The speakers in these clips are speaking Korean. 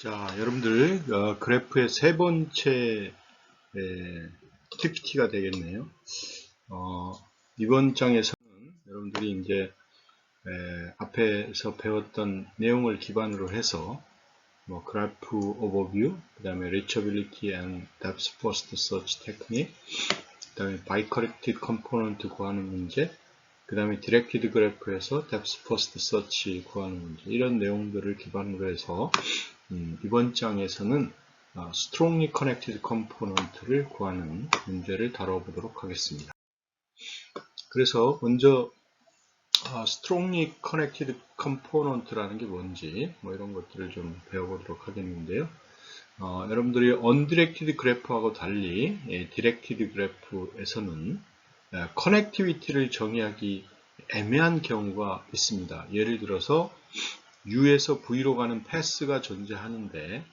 자, 여러분들 그래프의 세 번째 PPT가 되겠네요. 이번 장에서는 여러분들이 이제 앞에서 배웠던 내용을 기반으로 해서 그래프 오버뷰, 그 다음에 reachability and depth first search technique, 그 다음에 bi-corrected component 구하는 문제, 그 다음에 디렉티드 그래프에서 depth first search 구하는 문제, 이런 내용들을 기반으로 해서 이번 장에서는 strongly connected component를 구하는 문제를 다뤄보도록 하겠습니다. 그래서 먼저 strongly connected component라는 게 뭔지 이런 것들을 좀 배워보도록 하겠는데요. 여러분들이 undirected 그래프하고 달리 directed 그래프에서는 connectivity를 정의하기 애매한 경우가 있습니다. 예를 들어서 U에서 V로 가는 패스가 존재하는데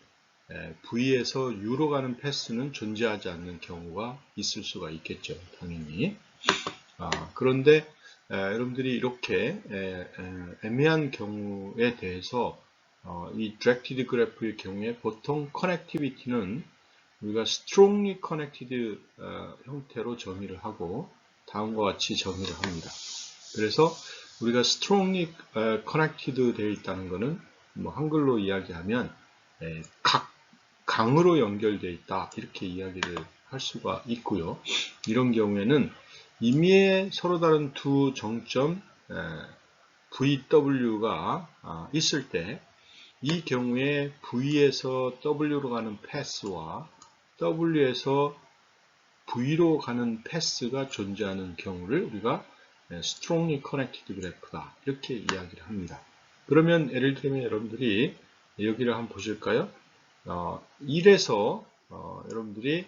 V에서 U로 가는 패스는 존재하지 않는 경우가 있을 수가 있겠죠. 당연히. 그런데 여러분들이 이렇게 애매한 경우에 대해서 이 디렉티드 그래프의 경우에 보통 커넥티비티는 우리가 strongly connected 형태로 정의를 하고 다음과 같이 정의를 합니다. 그래서 우리가 strongly connected 되어 있다는 것은 한글로 이야기하면 각 강으로 연결되어 있다 이렇게 이야기를 할 수가 있고요. 이런 경우에는 임의의 서로 다른 두 정점 VW가 있을 때 이 경우에 V에서 W로 가는 패스와 W에서 V로 가는 패스가 존재하는 경우를 우리가 strongly connected 그래프다 이렇게 이야기를 합니다. 그러면 예를 들면 여러분들이 여기를 한번 보실까요? 1에서 여러분들이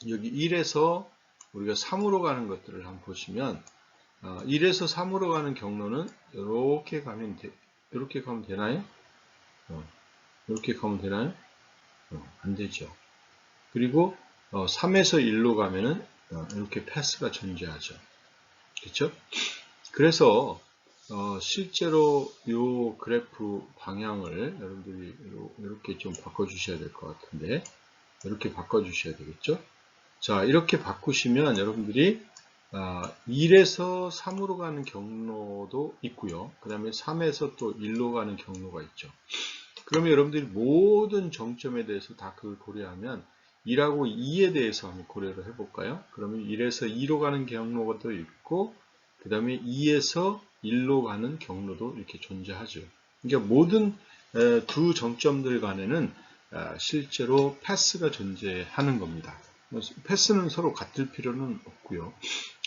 여기 1에서 우리가 3으로 가는 것들을 한번 보시면 1에서 3으로 가는 경로는 이렇게 가면 되나요? 이렇게 가면 되나요? 안 되죠. 그리고 3에서 1로 가면은 이렇게 패스가 존재하죠. 그렇죠? 그래서 실제로 이 그래프 방향을 여러분들이 이렇게 좀 바꿔주셔야 될 것 같은데 이렇게 바꿔주셔야 되겠죠? 자, 이렇게 바꾸시면 여러분들이 1에서 3으로 가는 경로도 있고요. 그 다음에 3에서 또 1로 가는 경로가 있죠. 그러면 여러분들이 모든 정점에 대해서 다 그걸 고려하면 1하고 2에 대해서 한번 고려를 해볼까요? 그러면 1에서 2로 가는 경로도 있고 그 다음에 2에서 1로 가는 경로도 이렇게 존재하죠. 그러니까 모든 두 정점들 간에는 실제로 패스가 존재하는 겁니다. 패스는 서로 같을 필요는 없고요.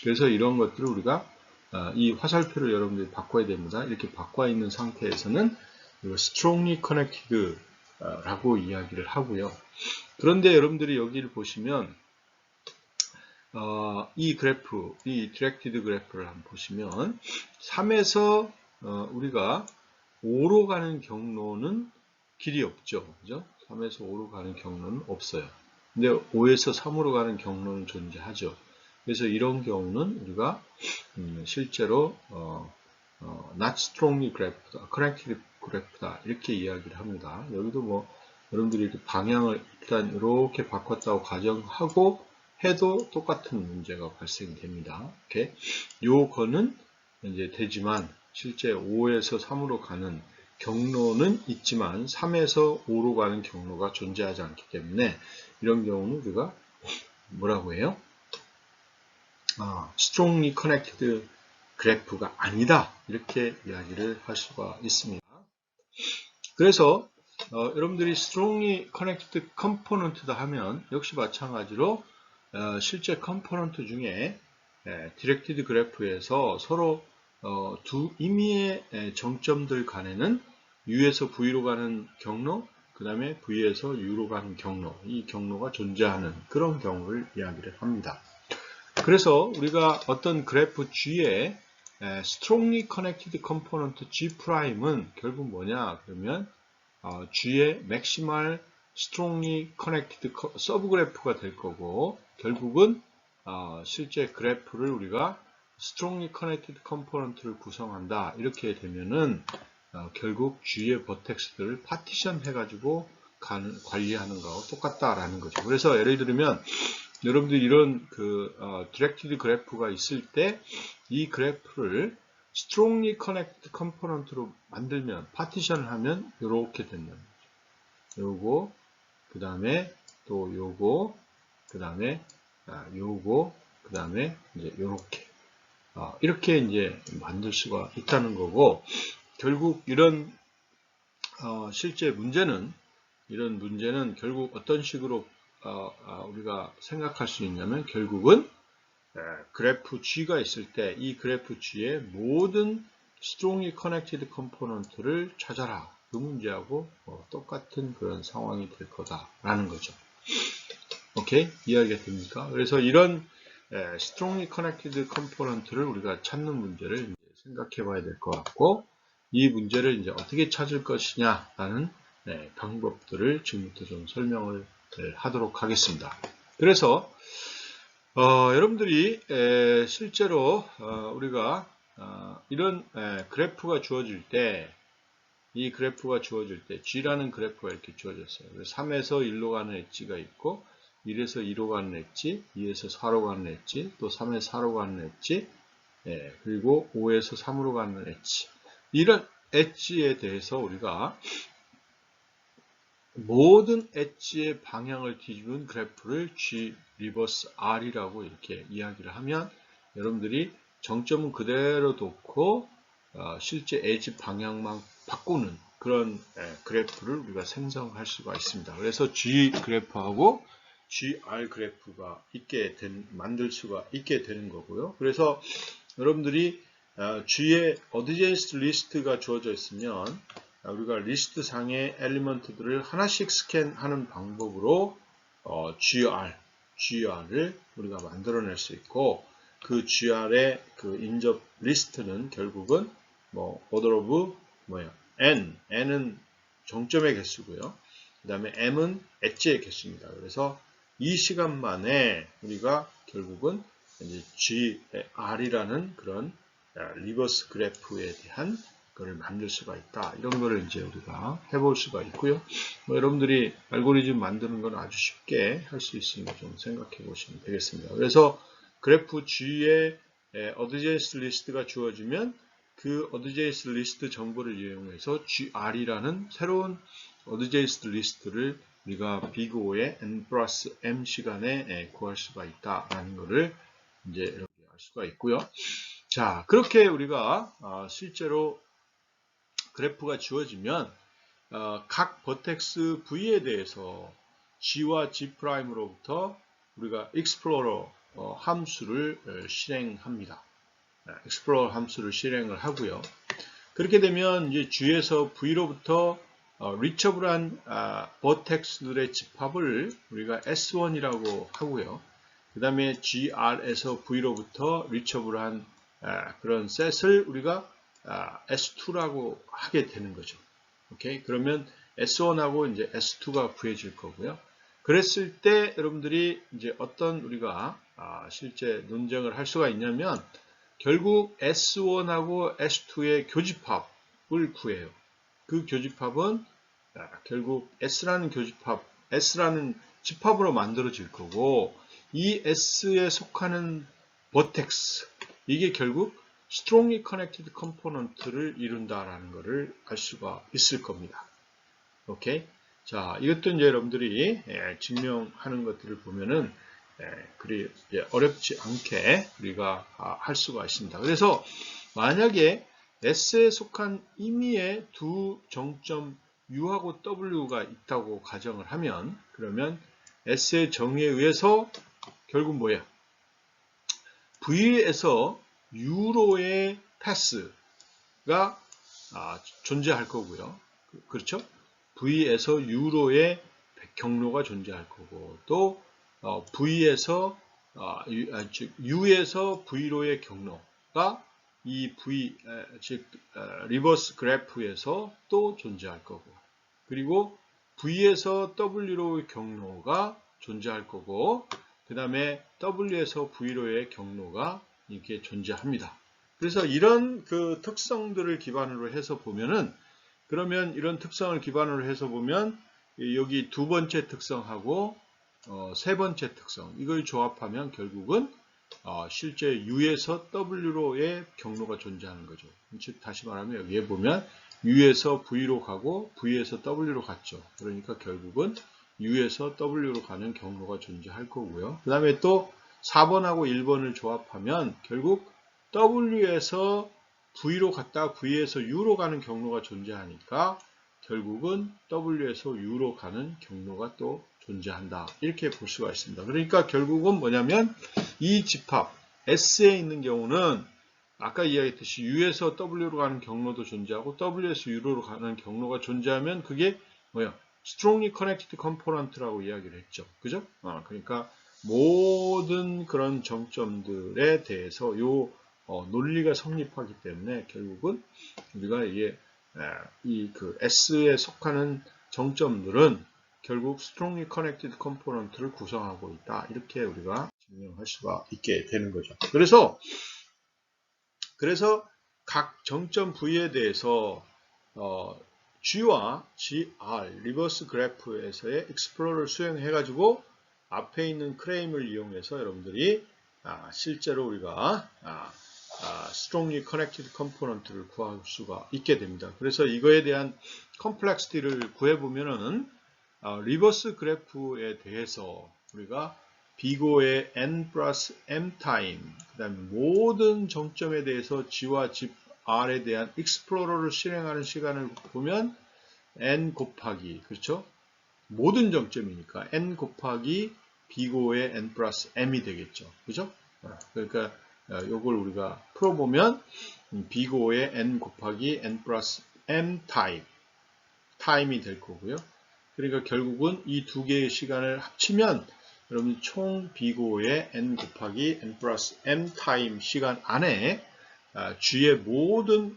그래서 이런 것들을 우리가 이 화살표를 여러분들이 바꿔야 됩니다. 이렇게 바꿔 있는 상태에서는 strongly connected 라고 이야기를 하고요. 그런데 여러분들이 여기를 보시면 이 그래프, 이 디렉티드 그래프를 한번 보시면 3에서 우리가 5로 가는 경로는 길이 없죠. 그죠? 3에서 5로 가는 경로는 없어요. 근데 5에서 3으로 가는 경로는 존재하죠. 그래서 이런 경우는 우리가 실제로 not strongly graph다, connected graph다 이렇게 이야기를 합니다. 여기도 여러분들이 이렇게 방향을 일단 이렇게 바꿨다고 가정하고 해도 똑같은 문제가 발생됩니다. 이렇게 요거는 이제 되지만 실제 5에서 3으로 가는 경로는 있지만 3에서 5로 가는 경로가 존재하지 않기 때문에 이런 경우는 우리가 뭐라고 해요? strongly connected 그래프가 아니다 이렇게 이야기를 할 수가 있습니다. 그래서 여러분들이 strongly connected component다 하면 역시 마찬가지로 실제 컴포넌트 중에 디렉티드 그래프에서 서로 두 임의의 정점들 간에는 U에서 V로 가는 경로, 그 다음에 V에서 U로 가는 경로, 이 경로가 존재하는 그런 경우를 이야기를 합니다. 그래서 우리가 어떤 그래프 G의 strongly connected component G'은 결국 뭐냐 그러면 G의 maximal strongly connected 서브그래프가 될 거고 결국은 실제 그래프를 우리가 strongly connected component를 구성한다 이렇게 되면은 결국 G의 버텍스들을 파티션 해가지고 관리하는 거하고 똑같다라는 거죠. 그래서 예를 들면 여러분들 이런 디렉티드 그래프가 있을 때 이 그래프를 strongly connected 컴포넌트로 만들면 파티션을 하면 이렇게 된다는 거죠. 요거 그 다음에 또 요거 그 다음에 요거 그 다음에 이제 요렇게 이렇게 이제 만들 수가 있다는 거고, 결국 이런 실제 문제는 이런 문제는 결국 어떤 식으로 우리가 생각할 수 있냐면, 결국은 그래프 G가 있을 때 이 그래프 G의 모든 strongly connected 컴포넌트를 찾아라, 그 문제하고 똑같은 그런 상황이 될 거다라는 거죠. 오케이? 이해가 됩니까? 그래서 이런 strongly connected 컴포넌트를 우리가 찾는 문제를 이제 생각해 봐야 될 것 같고, 이 문제를 이제 어떻게 찾을 것이냐라는 방법들을 지금부터 좀 설명을 하도록 하겠습니다. 그래서 여러분들이 실제로 우리가 이런 그래프가 주어질 때, 이 그래프가 주어질 때 G라는 그래프가 이렇게 주어졌어요. 3에서 1로 가는 엣지가 있고 1에서 2로 가는 엣지, 2에서 4로 가는 엣지, 또 3에서 4로 가는 엣지, 그리고 5에서 3으로 가는 엣지. 이런 엣지에 대해서 우리가 모든 엣지의 방향을 뒤집은 그래프를 G 리버스 R이라고 이렇게 이야기를 하면, 여러분들이 정점은 그대로 놓고 실제 엣지 방향만 바꾸는 그런 그래프를 우리가 생성할 수가 있습니다. 그래서 G 그래프하고 GR 그래프가 만들 수가 있게 되는 거고요. 그래서 여러분들이 G의 어드제인스 리스트가 주어져 있으면 우리가 리스트 상의 엘리먼트들을 하나씩 스캔하는 방법으로 GR을 우리가 만들어낼 수 있고, 그 GR의 그 인접 리스트는 결국은 order of N은 정점의 개수고요. 그 다음에 M은 엣지의 개수입니다. 그래서 이 시간 만에 우리가 결국은 이제 GR이라는 그런 리버스 그래프에 대한 그걸 만들 수가 있다. 이런 거를 이제 우리가 해볼 수가 있고요. 여러분들이 알고리즘 만드는 건 아주 쉽게 할 수 있으니까 좀 생각해 보시면 되겠습니다. 그래서 그래프 G의 어드제인스 리스트가 주어지면 그 어드제인스 리스트 정보를 이용해서 GR이라는 새로운 어드제인스 리스트를 우리가 비그 O의 n 플러스 m 시간에 구할 수가 있다라는 것을 이제 이렇게 알 수가 있고요. 자, 그렇게 우리가 실제로 그래프가 주어지면 각 버텍스 V에 대해서 G와 G'로부터 우리가 explorer 함수를 실행합니다. explorer 함수를 실행을 하고요. 그렇게 되면 이제 G에서 V로부터 리처블한 버텍스들의 집합을 우리가 S1이라고 하고요. 그 다음에 GR에서 V로부터 리처블한 그런 셋을 우리가 S2라고 하게 되는 거죠. 오케이? 그러면 S1하고 이제 S2가 구해질 거고요. 그랬을 때 여러분들이 이제 어떤 우리가 실제 논쟁을 할 수가 있냐면, 결국 S1하고 S2의 교집합을 구해요. 그 교집합은 결국 S라는 집합으로 만들어질 거고, 이 S에 속하는 버텍스, 이게 결국 strongly connected 컴포넌트를 이룬다라는 것을 알 수가 있을 겁니다. 오케이? 자, 이것도 이제 여러분들이 증명하는 것들을 보면은 그리 어렵지 않게 우리가 할 수가 있습니다. 그래서 만약에 S에 속한 임의의 두 정점 U하고 W가 있다고 가정을 하면, 그러면 S의 정의에 의해서 결국 뭐야? V에서 U로의 패스가 존재할 거고요. 그렇죠? V에서 U로의 경로가 존재할 거고, 또 V에서 U에서 V로의 경로가 이 즉 리버스 그래프에서 또 존재할 거고, 그리고 V에서 W로의 경로가 존재할 거고, 그 다음에 W에서 V로의 경로가 이렇게 존재합니다. 그래서 이런 그 특성들을 기반으로 해서 보면은 그러면 이런 특성을 기반으로 해서 보면 여기 두 번째 특성하고 세 번째 특성 이걸 조합하면 결국은 실제 U에서 W로의 경로가 존재하는 거죠. 즉 다시 말하면 여기에 보면 U에서 V로 가고 V에서 W로 갔죠. 그러니까 결국은 U에서 W로 가는 경로가 존재할 거고요. 그 다음에 또 4번하고 1번을 조합하면 결국 W에서 V로 갔다 V에서 U로 가는 경로가 존재하니까 결국은 W에서 U로 가는 경로가 또 존재한다. 이렇게 볼 수가 있습니다. 그러니까 결국은 뭐냐면 이 집합 S에 있는 경우는 아까 이야기했듯이 U에서 W로 가는 경로도 존재하고 W에서 U로 가는 경로가 존재하면 그게 뭐야? strongly connected component라고 이야기를 했죠. 그죠? 그러니까 모든 그런 정점들에 대해서 요 논리가 성립하기 때문에 결국은 우리가 이게 이 그 S에 속하는 정점들은 결국 strongly connected component를 구성하고 있다. 이렇게 우리가 증명할 수가 있게 되는 거죠. 그래서 각 정점 V에 대해서 G와 GR 리버스 그래프에서의 익스플로러를 수행해 가지고 앞에 있는 크레임을 이용해서 여러분들이 실제로 우리가 strongly connected component를 구할 수가 있게 됩니다. 그래서 이거에 대한 complexity를 구해보면은 리버스 그래프에 대해서 우리가 비고의 n 플러스 m 타임, 그 다음에 모든 정점에 대해서 G와 GR에 대한 익스플로러를 실행하는 시간을 보면 n 곱하기, 그렇죠? 모든 정점이니까 n 곱하기 비고의 n 플러스 m이 되겠죠. 그죠? 그러니까 요걸 우리가 풀어보면 비고의 n 곱하기 n 플러스 m 타임이 될 거고요. 그러니까 결국은 이 두 개의 시간을 합치면 여러분 총 비고의 n 곱하기 n 플러스 m 타임 시간 안에 G의 모든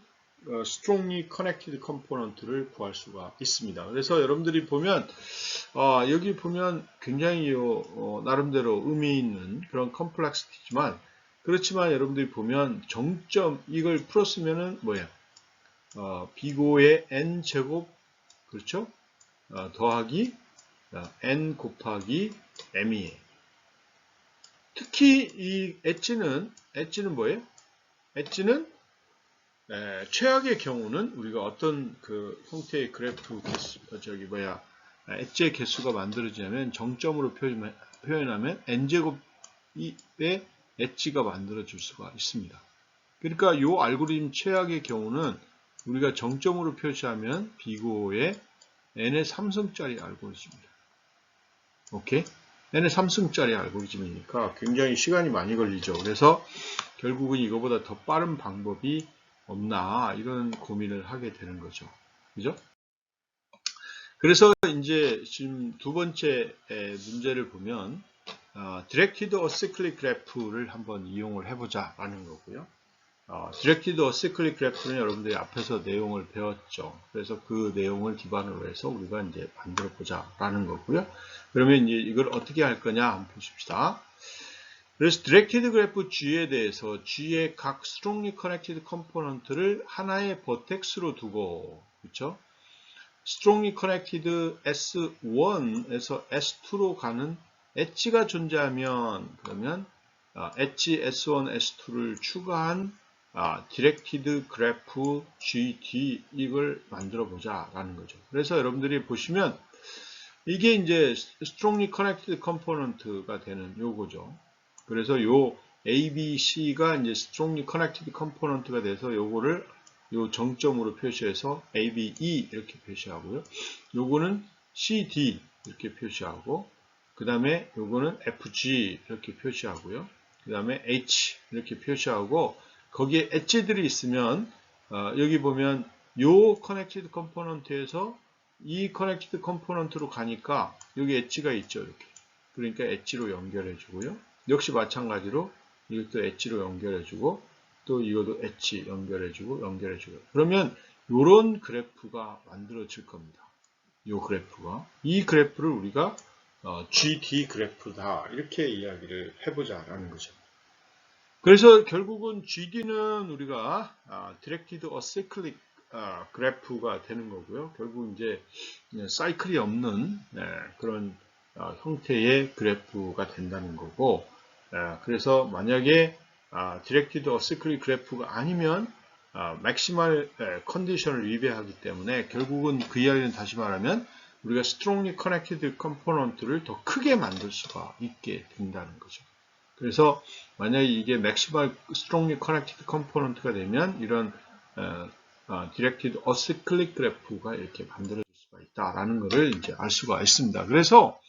strongly connected component를 구할 수가 있습니다. 그래서 여러분들이 보면 여기 보면 굉장히 나름대로 의미 있는 그런 컴플렉시티지만 그렇지만 여러분들이 보면 정점 이걸 풀었으면은 뭐야? 비고의 n 제곱 그렇죠? 더하기 n 곱하기 m이에요. 특히 이 엣지는 뭐예요? 엣지는 최악의 경우는 우리가 어떤 그 형태의 그래프 개수, 엣지의 개수가 만들어지냐면 정점으로 표현하면 n제곱의 엣지가 만들어질 수가 있습니다. 그러니까 이 알고리즘 최악의 경우는 우리가 정점으로 표시하면 비고의 n의 3승짜리 알고리즘입니다. 오케이? n의 3승짜리 알고리즘이니까 굉장히 시간이 많이 걸리죠. 그래서 결국은 이거보다 더 빠른 방법이 없나 이런 고민을 하게 되는 거죠. 그죠? 그래서 이제 지금 두 번째 문제를 보면 Directed Acyclic Graph를 한번 이용을 해보자 라는 거고요. Directed Acyclic Graph는 여러분들이 앞에서 내용을 배웠죠. 그래서 그 내용을 기반으로 해서 우리가 이제 만들어 보자 라는 거고요. 그러면 이제 이걸 어떻게 할 거냐 한번 보십시다. 그래서 Directed Graph G에 대해서 G의 각 strongly connected component를 하나의 버텍스로 두고, 그렇죠? strongly connected S1에서 S2로 가는 엣지가 존재하면 그러면 엣지 S1, S2를 추가한 Directed Graph GD 이걸 만들어 보자 라는 거죠. 그래서 여러분들이 보시면 이게 이제 strongly connected component가 되는 요거죠. 그래서 요 A, B, C가 이제 strongly connected component가 돼서 요거를 요 정점으로 표시해서 A, B, E 이렇게 표시하고요. 요거는 C, D 이렇게 표시하고 그 다음에 요거는 F, G 이렇게 표시하고요. 그 다음에 H 이렇게 표시하고 거기에 엣지들이 있으면 여기 보면 요 connected component에서 이 connected component로 가니까 여기 엣지가 있죠. 이렇게. 그러니까 엣지로 연결해 주고요. 역시 마찬가지로 이것도 엣지로 연결해주고 또 이것도 엣지 연결해주고 그러면 이런 그래프가 만들어질 겁니다. 이 그래프가 이 그래프를 우리가 GD 그래프다 이렇게 이야기를 해보자라는 거죠. 그래서 결국은 GD는 우리가 Directed Acyclic 그래프가 되는 거고요. 결국 이제 사이클이 없는 그런 형태의 그래프가 된다는 거고, 그래서 만약에 디렉티드 어시클릭 그래프가 아니면 맥시멀 컨디션을 위배하기 때문에 결국은 그 이야기는 다시 말하면 우리가 strongly connected component를 더 크게 만들 수가 있게 된다는 거죠. 그래서 만약에 이게 maximal strongly connected component가 되면 이런 directed acyclic graph가 이렇게 만들어질 수가 있다라는 것을 이제 알 수가 있습니다. 그래서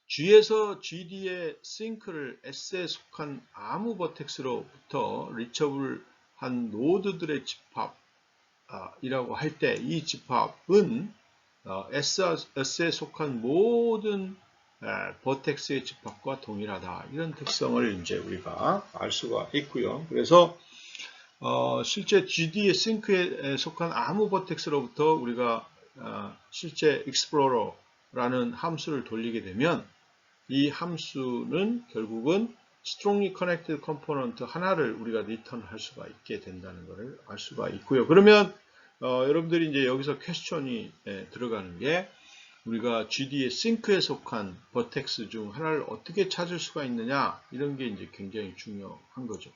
G에서 GD의 싱크를 S에 속한 아무 버텍스로부터 리처블한 노드들의 집합이라고 할 때 이 집합은 S에 속한 모든 버텍스의 집합과 동일하다. 이런 특성을 이제 우리가 알 수가 있고요. 그래서 실제 GD의 싱크에 속한 아무 버텍스로부터 우리가 실제 익스플로러라는 함수를 돌리게 되면 이 함수는 결국은 strongly connected component 하나를 우리가 리턴할 수가 있게 된다는 것을 알 수가 있고요. 그러면 여러분들이 이제 여기서 퀘스천이 들어가는 게 우리가 GD의 싱크에 속한 버텍스 중 하나를 어떻게 찾을 수가 있느냐 이런 게 이제 굉장히 중요한 거죠.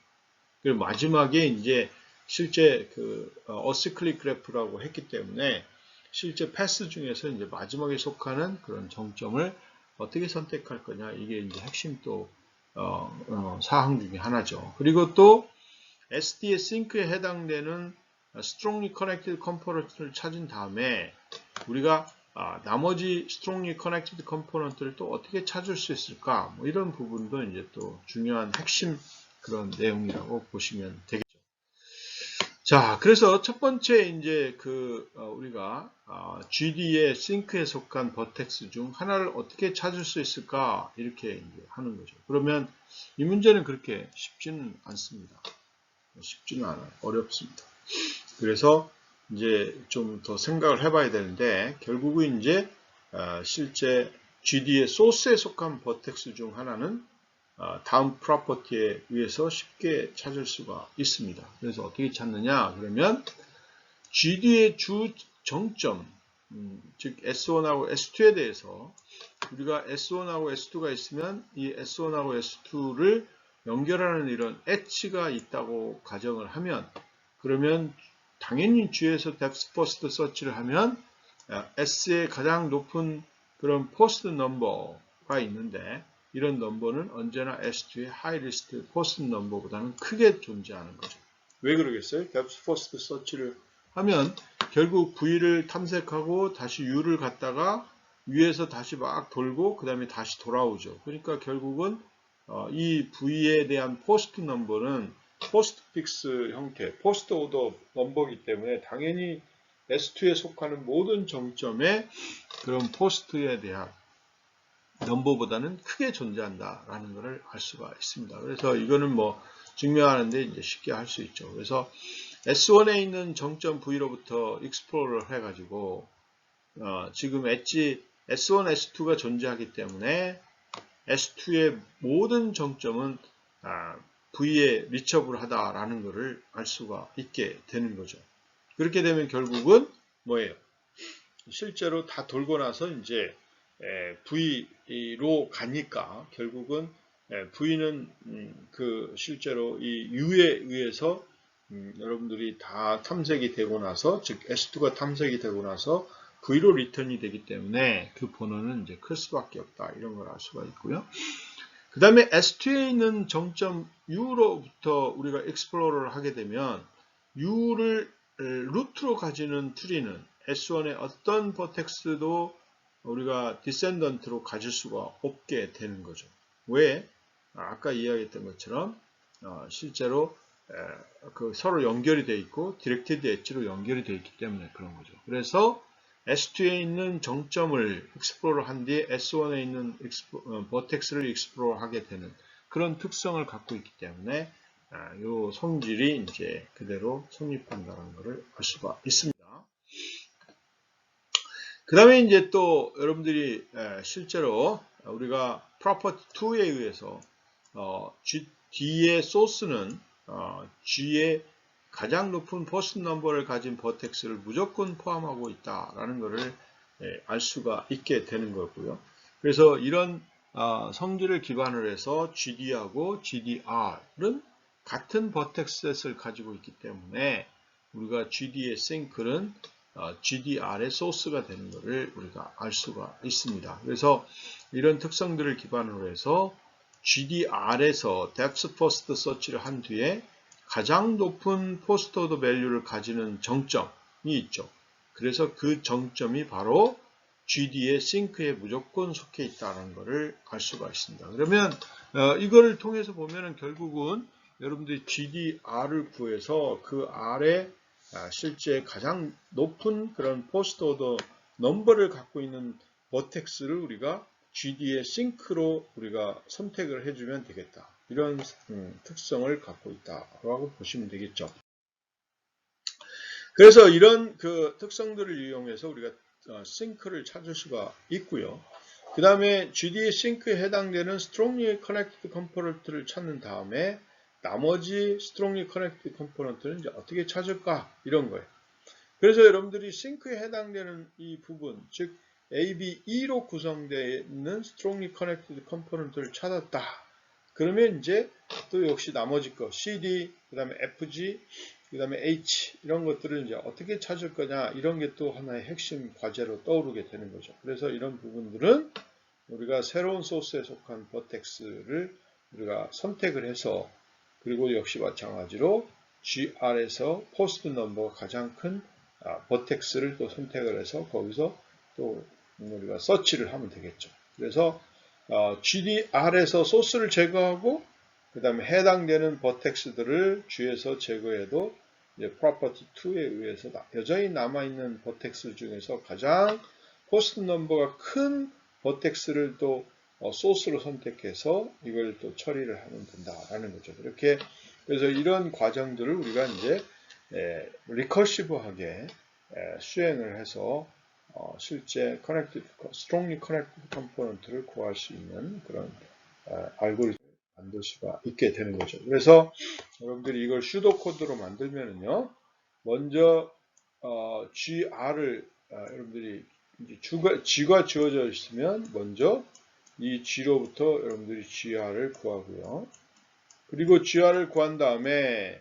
그리고 마지막에 이제 실제 그 어시클릭 그래프라고 했기 때문에 실제 패스 중에서 이제 마지막에 속하는 그런 정점을 어떻게 선택할 거냐 이게 이제 핵심 또 사항 중에 하나죠. 그리고 또 SD의 싱크에 해당되는 strongly connected component를 찾은 다음에 우리가 나머지 strongly connected component를 또 어떻게 찾을 수 있을까? 뭐 이런 부분도 이제 또 중요한 핵심 그런 내용이라고 보시면 되겠죠. 자, 그래서 첫 번째 이제 우리가 GD의 싱크에 속한 버텍스 중 하나를 어떻게 찾을 수 있을까? 이렇게 이제 하는 거죠. 그러면 이 문제는 그렇게 쉽지는 않습니다. 쉽지는 않아요. 어렵습니다. 그래서 이제 좀 더 생각을 해봐야 되는데 결국은 이제 실제 GD의 소스에 속한 버텍스 중 하나는 다음 프로퍼티에 의해서 쉽게 찾을 수가 있습니다. 그래서 어떻게 찾느냐? 그러면 GD의 주 정점, 즉 S1하고 S2에 대해서 우리가 S1하고 S2가 있으면 이 S1하고 S2를 연결하는 이런 H가 있다고 가정을 하면 그러면 당연히 G에서 depth first search를 하면 S의 가장 높은 그런 post number가 있는데 이런 넘버는 언제나 S2의 하이리스트 포스트 넘버보다는 크게 존재하는 거죠. 왜 그러겠어요? depth first search를 하면 결국 V를 탐색하고 다시 U를 갖다가 위에서 다시 막 돌고 그 다음에 다시 돌아오죠. 그러니까 결국은 이 V에 대한 포스트 넘버는 포스트 픽스 형태, 포스트 오더 넘버이기 때문에 당연히 S2에 속하는 모든 정점의 그런 포스트에 대한 넘버보다는 크게 존재한다라는 것을 알 수가 있습니다. 그래서 이거는 뭐 증명하는데 이제 쉽게 할 수 있죠. 그래서 S1에 있는 정점 V로부터 익스플로러를 해가지고 지금 엣지 S1, S2가 존재하기 때문에 S2의 모든 정점은 V에 리처블 하다라는 것을 알 수가 있게 되는 거죠. 그렇게 되면 결국은 뭐예요? 실제로 다 돌고 나서 이제 V로 가니까 결국은 V는 실제로 이 U에 의해서 여러분들이 다 탐색이 되고 나서 즉 S2가 탐색이 되고 나서 V로 리턴이 되기 때문에 그 번호는 이제 클 수밖에 없다 이런 걸 알 수가 있고요. 그 다음에 S2에 있는 정점 U로부터 우리가 익스플로러를 하게 되면 U를 루트로 가지는 트리는 S1의 어떤 버텍스도 우리가 디센던트로 가질 수가 없게 되는 거죠. 왜? 아까 이야기했던 것처럼 실제로 서로 연결이 되어 있고 디렉티드 엣지로 연결이 되어 있기 때문에 그런 거죠. 그래서 S2에 있는 정점을 익스플로러 한 뒤에 S1에 있는 버텍스를 익스플로러 하게 되는 그런 특성을 갖고 있기 때문에 이 성질이 이제 그대로 성립한다는 것을 알 수가 있습니다. 그 다음에 이제 또 여러분들이 실제로 우리가 property 2에 의해서 D의 소스는 G의 가장 높은 포스트 넘버를 가진 버텍스를 무조건 포함하고 있다라는 것을 알 수가 있게 되는 거고요. 그래서 이런 성질을 기반으로 해서 GD하고 GDR은 같은 버텍스셋을 가지고 있기 때문에 우리가 GD의 싱크는 GDR의 소스가 되는 것을 우리가 알 수가 있습니다. 그래서 이런 특성들을 기반으로 해서 GDR에서 Depth First Search를 한 뒤에 가장 높은 포스트 오더 밸류를 가지는 정점이 있죠. 그래서 그 정점이 바로 GD의 싱크에 무조건 속해 있다는 것을 알 수가 있습니다. 그러면 이걸 통해서 보면은 결국은 여러분들이 GDR을 구해서 그 R에 실제 가장 높은 그런 포스트 오더 넘버를 갖고 있는 버텍스를 우리가 GD의 싱크로 우리가 선택을 해주면 되겠다. 이런 특성을 갖고 있다라고 보시면 되겠죠. 그래서 이런 그 특성들을 이용해서 우리가 싱크를 찾을 수가 있고요. 그 다음에 GD의 싱크에 해당되는 strongly connected component를 찾는 다음에 나머지 strongly connected component는 이제 어떻게 찾을까? 이런 거예요. 그래서 여러분들이 싱크에 해당되는 이 부분, 즉 A, B, E로 구성되어 있는 strongly connected component를 찾았다. 그러면 이제 또 역시 나머지 거 C, D, 그 다음에 F, G, 그 다음에 H 이런 것들을 이제 어떻게 찾을 거냐 이런 게 또 하나의 핵심 과제로 떠오르게 되는 거죠. 그래서 이런 부분들은 우리가 새로운 소스에 속한 버텍스를 우리가 선택을 해서 그리고 역시 마찬가지로 GR에서 포스트 넘버가 가장 큰 버텍스를 또 선택을 해서 거기서 또 우리가 서치를 하면 되겠죠. 그래서 GDR에서 소스를 제거하고 그 다음에 해당되는 버텍스들을 G에서 제거해도 이제 property 2에 의해서 여전히 남아있는 버텍스 중에서 가장 포스트 넘버가 큰 버텍스를 또 소스로 선택해서 이걸 또 처리를 하면 된다라는 거죠. 이렇게 그래서 이런 과정들을 우리가 이제 리커시브하게 수행을 해서 실제 strongly connected component를 구할 수 있는 그런 알고리즘을 만들 수가 있게 되는 거죠. 그래서 여러분들이 이걸 슈도 코드로 만들면은요, 먼저 GR을 여러분들이 이제 G가 주어져 있으면 먼저 이 G로부터 여러분들이 GR을 구하고요. 그리고 GR을 구한 다음에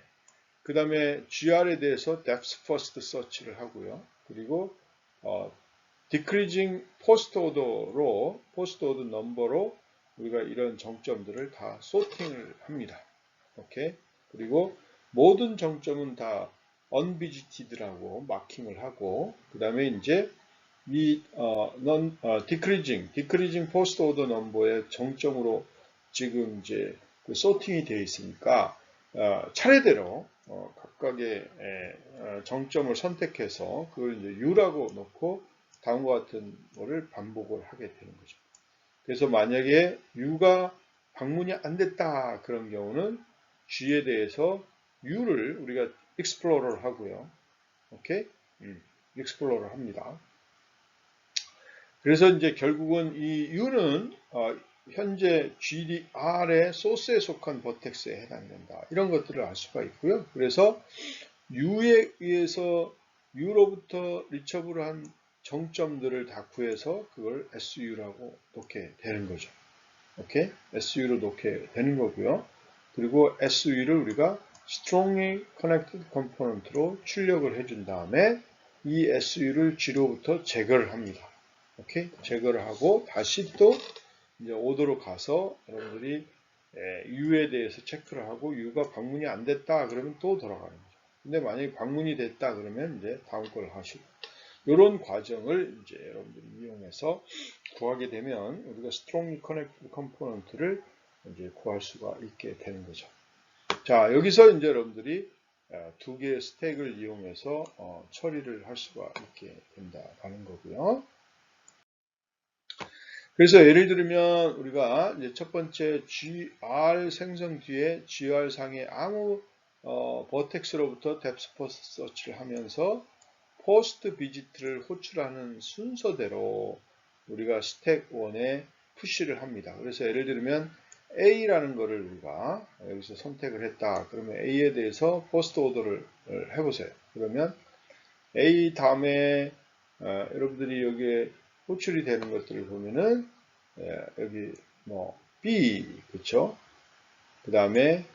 그 다음에 GR에 대해서 depth first search를 하고요. 그리고 decreasing post order로 post order number로 우리가 이런 정점들을 다 소팅을 합니다. 오케이. 그리고 모든 정점은 다 unvisited라고 마킹을 하고 그 다음에 이제 이 decreasing post order number의 정점으로 지금 이제 그 소팅이 되어 있으니까 차례대로 각각의 정점을 선택해서 그걸 이제 U라고 놓고 다음과 같은 거를 반복을 하게 되는 거죠. 그래서 만약에 U가 방문이 안 됐다 그런 경우는 G에 대해서 U를 우리가 explorer를 하고요. 오케이? explorer를 합니다. 그래서 이제 결국은 이 U는 현재 GDR의 소스에 속한 버텍스에 해당된다. 이런 것들을 알 수가 있고요. 그래서 U에 의해서 U로부터 리처블을 한 정점들을 다 구해서 그걸 SU라고 놓게 되는 거죠. 오케이? SU로 놓게 되는 거고요. 그리고 SU를 우리가 strongly connected component로 출력을 해준 다음에 이 SU를 G로부터 제거를 합니다. 오케이? 제거를 하고 다시 또 이제 오더로 가서 여러분들이 U에 대해서 체크를 하고 U가 방문이 안 됐다 그러면 또 돌아가는 거죠. 근데 만약에 방문이 됐다 그러면 이제 다음 걸 하시고 이런 과정을 이제 여러분들이 이용해서 구하게 되면 우리가 strongly connected component를 이제 구할 수가 있게 되는 거죠. 자, 여기서 이제 여러분들이 두 개의 스택을 이용해서 처리를 할 수가 있게 된다는 거고요. 그래서 예를 들면 우리가 이제 첫 번째 GR 생성 뒤에 GR 상의 아무 버텍스로부터 depth first search를 하면서 포스트 비지트를 호출하는 순서대로 우리가 스택 1에 푸시를 합니다. 그래서 예를 들면 A라는 거를 우리가 여기서 선택을 했다. 그러면 A에 대해서 퍼스트 오더를 해보세요. 그러면 A 다음에 여러분들이 여기에 호출이 되는 것들을 보면은 여기 뭐 B 그렇죠? 그 다음에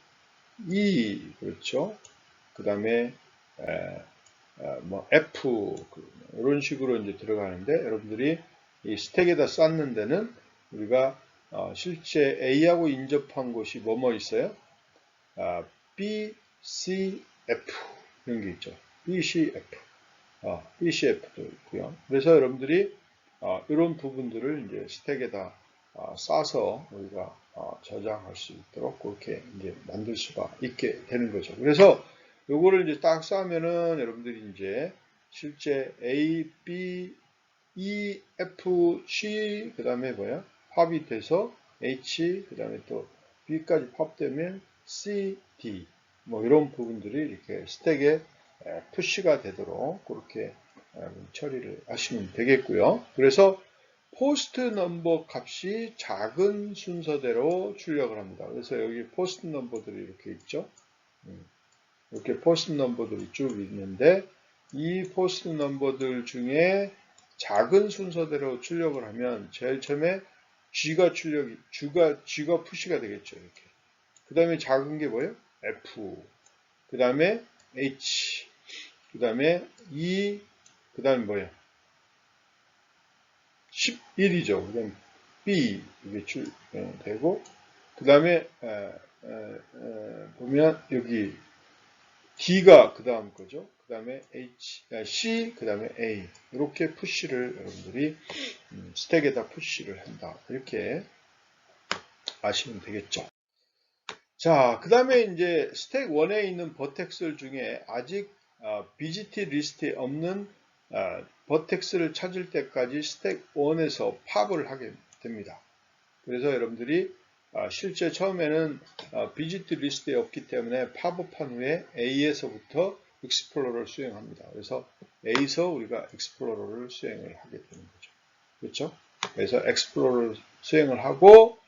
E 그렇죠? 그 다음에 뭐 F 이런 식으로 이제 들어가는데 여러분들이 이 스택에다 쌓는 데는 우리가 실제 A하고 인접한 곳이 뭐뭐 있어요? B, C, F 이런 게 있죠. B, C, F. B, C, F도 있고요. 그래서 여러분들이 이런 부분들을 이제 스택에다 싸서 우리가 저장할 수 있도록 그렇게 이제 만들 수가 있게 되는 거죠. 그래서 요거를 이제 딱 쌓으면은 여러분들이 이제 실제 A, B, E, F, C 그 다음에 뭐야? 팝이 돼서 H 그 다음에 또 B까지 팝되면 C, D 뭐 이런 부분들이 이렇게 스택에 푸시가 되도록 그렇게 처리를 하시면 되겠고요. 그래서 포스트 넘버 값이 작은 순서대로 출력을 합니다. 그래서 여기 포스트 넘버들이 이렇게 있죠. 이렇게 포스트 넘버들이 쭉 있는데 이 포스트 넘버들 중에 작은 순서대로 출력을 하면 제일 처음에 G가 푸시가 되겠죠. 이렇게. 그 다음에 작은 게 뭐예요? F. 그 다음에 H. 그 다음에 E. 그 다음에 뭐예요? 11이죠. 그 다음에 B. 이게 출되고 그 다음에 보면 여기 D가 그 다음 거죠. 그 다음에 C, 그 다음에 A. 이렇게 푸시를 여러분들이 스택에다 푸시를 한다. 이렇게 아시면 되겠죠. 자, 그 다음에 이제 스택 1에 있는 버텍스 중에 아직 BGT 리스트에 없는 버텍스를 찾을 때까지 스택 1에서 팝을 하게 됩니다. 그래서 여러분들이 실제 처음에는 BGT 리스트에 없기 때문에 팝업한 후에 A에서부터 익스플로러를 수행합니다. 그래서 A에서 우리가 익스플로러를 수행을 하게 되는 거죠. 그렇죠? 그래서 익스플로러를 수행을 하고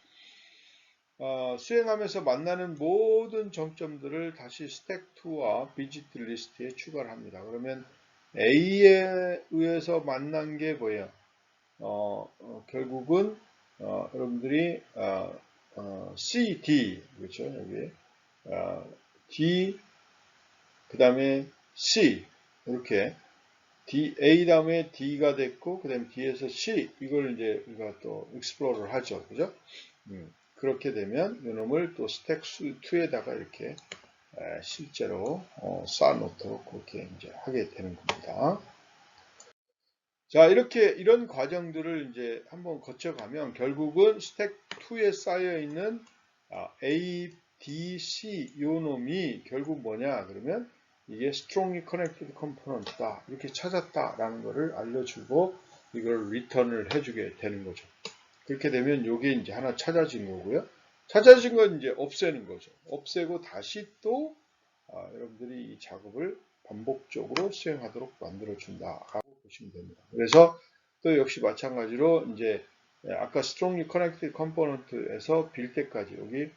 수행하면서 만나는 모든 정점들을 다시 스택 2와 BGT 리스트에 추가를 합니다. 그러면 A에 의해서 만난 게 뭐예요? 결국은 여러분들이 C, D 그렇죠? 여기 D 그 다음에 C 이렇게 D, A 다음에 D가 됐고 그 다음에 D에서 C 이걸 이제 우리가 또 익스플로러를 하죠, 그죠? 그렇게 되면 이놈을 또 스택 2에다가 이렇게 실제로 쌓아놓도록 그렇게 이제 하게 되는 겁니다. 자, 이런 과정들을 이제 한번 거쳐가면 결국은 스택 2에 쌓여 있는 A, D, C 요 놈이 결국 뭐냐 그러면 이게 strongly connected component다 이렇게 찾았다라는 것을 알려주고 이걸 리턴을 해주게 되는 거죠. 그렇게 되면 요게 이제 하나 찾아진 거고요. 찾아진 건 이제 없애는 거죠. 없애고 다시 또 여러분들이 이 작업을 반복적으로 수행하도록 만들어준다라고 보시면 됩니다. 그래서 또 역시 마찬가지로 이제 아까 strongly connected component에서 빌 때까지 여기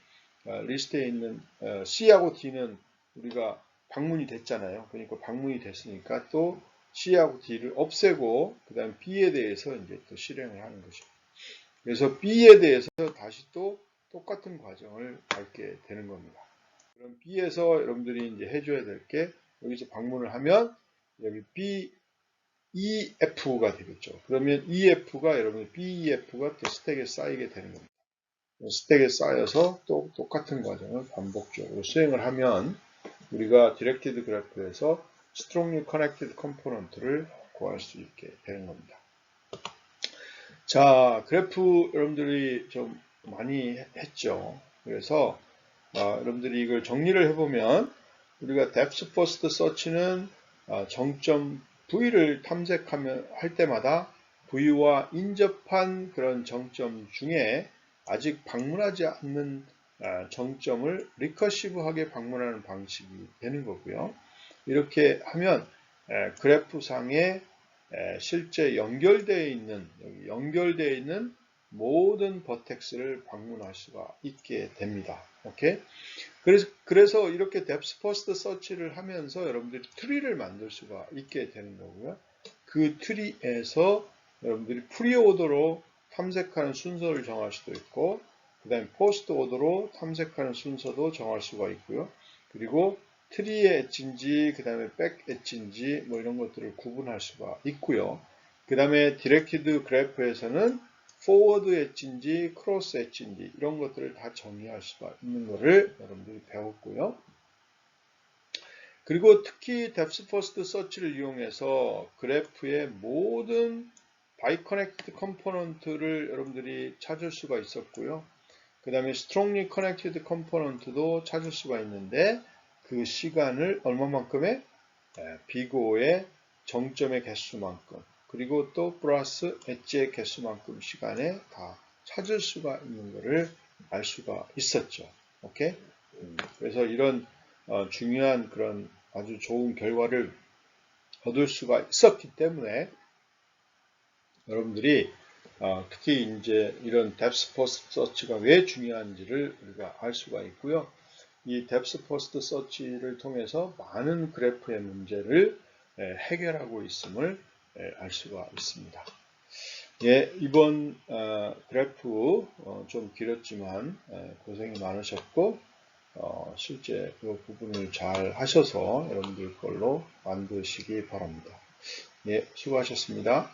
리스트에 있는 C하고 D는 우리가 방문이 됐잖아요. 그러니까 방문이 됐으니까 또 C하고 D를 없애고 그 다음 B에 대해서 이제 또 실행을 하는 거죠. 그래서 B에 대해서 다시 또 똑같은 과정을 밟게 되는 겁니다. 그럼 B에서 여러분들이 이제 해줘야 될 게 여기서 방문을 하면 여기 B, EF가 되겠죠. 그러면 EF가 여러분 BEF가 또 스택에 쌓이게 되는 겁니다. 스택에 쌓여서 또 똑같은 과정을 반복적으로 수행을 하면 우리가 디렉티드 그래프에서 strongly connected component를 구할 수 있게 되는 겁니다. 자, 그래프 여러분들이 좀 많이 했죠. 그래서 여러분들이 이걸 정리를 해보면 우리가 depth first search는 정점 V를 탐색하면 할 때마다 V와 인접한 그런 정점 중에 아직 방문하지 않는 정점을 리커시브하게 방문하는 방식이 되는 거고요. 이렇게 하면 그래프상에 실제 연결되어 있는 모든 버텍스를 방문할 수가 있게 됩니다. 오케이? 그래서 이렇게 뎁스 퍼스트 서치를 하면서 여러분들이 트리를 만들 수가 있게 되는 거고요. 그 트리에서 여러분들이 프리오더로 탐색하는 순서를 정할 수도 있고, 그 다음에 포스트 오더로 탐색하는 순서도 정할 수가 있고요. 그리고 트리의 엣지인지, 그 다음에 백 엣지인지, 뭐 이런 것들을 구분할 수가 있고요. 그 다음에 디렉티드 그래프에서는 포워드 엣지인지, 크로스 엣지인지, 이런 것들을 다 정의할 수가 있는 것을 여러분들이 배웠고요. 그리고 특히 뎁스 퍼스트 서치를 이용해서 그래프의 모든 바이커넥티드 컴포넌트를 여러분들이 찾을 수가 있었고요. 그 다음에 strongly connected 컴포넌트도 찾을 수가 있는데 그 시간을 얼마만큼의 비고의 정점의 개수만큼 그리고 또 플러스 엣지의 개수만큼 시간에 다 찾을 수가 있는 것을 알 수가 있었죠. 오케이? 그래서 이런 중요한 그런 아주 좋은 결과를 얻을 수가 있었기 때문에 여러분들이 특히 이제 이런 뎁스 퍼스트 서치가 왜 중요한지를 우리가 알 수가 있고요. 이 뎁스 퍼스트 서치를 통해서 많은 그래프의 문제를 해결하고 있음을 알 수가 있습니다. 예, 이번 그래프 좀 길었지만 고생이 많으셨고 실제 그 부분을 잘 하셔서 여러분들 걸로 만드시기 바랍니다. 예, 수고하셨습니다.